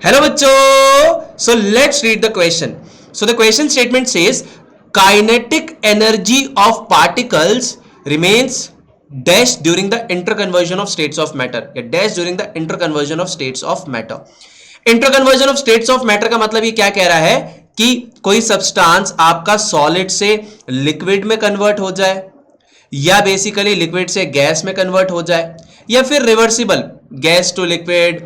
Hello बच्चों, so let's read the question. So the question statement says kinetic energy of particles remains dash during the interconversion of states of matter या dash during the interconversion of states of matter. interconversion of states of matter का मतलब ये क्या कह रहा है कि कोई सब्सटेंस आपका सॉलिड से लिक्विड में कन्वर्ट हो जाए या बेसिकली लिक्विड से गैस में कन्वर्ट हो जाए या फिर reversible gas to liquid,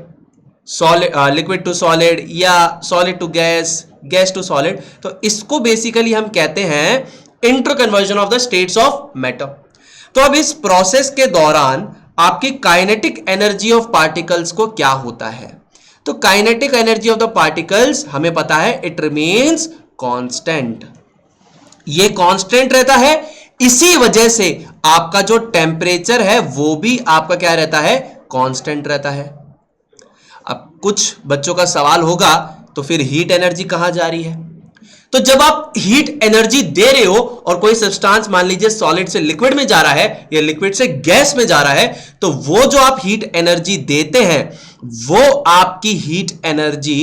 liquid to solid या solid to gas, gas to solid. तो इसको बेसिकली हम कहते हैं interconversion of the states of matter. तो अब इस प्रोसेस के दौरान आपकी काइनेटिक एनर्जी ऑफ पार्टिकल्स को क्या होता है? तो kinetic energy of the particles हमें पता है इट रिमेन्स कांस्टेंट. ये कांस्टेंट रहता है, इसी वजह से आपका जो टेम्परेचर है वो भी आपका क्या रहता है? कांस्टेंट रहता है. अब कुछ बच्चों का सवाल होगा तो फिर हीट एनर्जी कहां जा रही है? तो जब आप हीट एनर्जी दे रहे हो और कोई सब्सटेंस मान लीजिए सॉलिड से लिक्विड में जा रहा है या लिक्विड से गैस में जा रहा है, तो वो जो आप हीट एनर्जी देते हैं वो आपकी हीट एनर्जी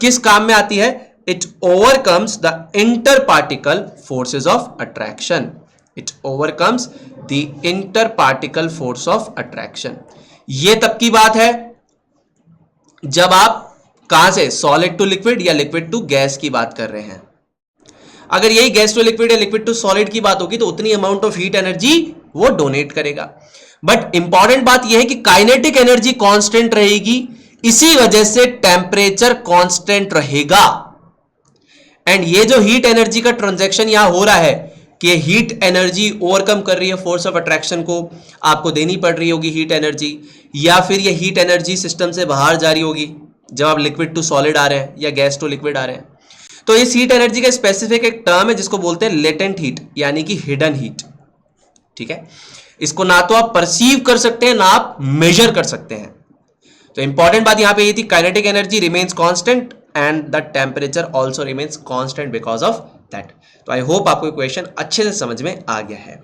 किस काम में आती है? It overcomes the inter particle forces of attraction. It overcomes the inter particle force of attraction. ये तब की बात है जब आप कहां से सॉलिड टू लिक्विड या लिक्विड टू गैस की बात कर रहे हैं. अगर यही गैस टू लिक्विड या लिक्विड टू सॉलिड की बात होगी तो उतनी अमाउंट ऑफ हीट एनर्जी वो डोनेट करेगा. बट इंपॉर्टेंट बात यह है कि काइनेटिक एनर्जी कांस्टेंट रहेगी, इसी वजह से टेम्परेचर कांस्टेंट रहेगा. एंड ये जो हीट एनर्जी का ट्रांजैक्शन यहां हो रहा है कि हीट एनर्जी ओवरकम कर रही है फोर्स ऑफ अट्रैक्शन को, आपको देनी पड़ रही होगी हीट एनर्जी, या फिर ये हीट एनर्जी सिस्टम से बाहर जा रही होगी जब आप लिक्विड टू सॉलिड आ रहे हैं या गैस टू लिक्विड आ रहे हैं. तो इस हीट एनर्जी का स्पेसिफिक एक टर्म है जिसको बोलते हैं लेटेंट हीट यानी कि हिडन हीट. ठीक है, इसको ना तो आप परसीव कर सकते हैं ना आप मेजर कर सकते हैं. तो इंपॉर्टेंट बात यहां पे ये थी, kinetic energy remains constant and the temperature also remains constant because of that. तो आई होप आपको क्वेश्चन अच्छे से समझ में आ गया है.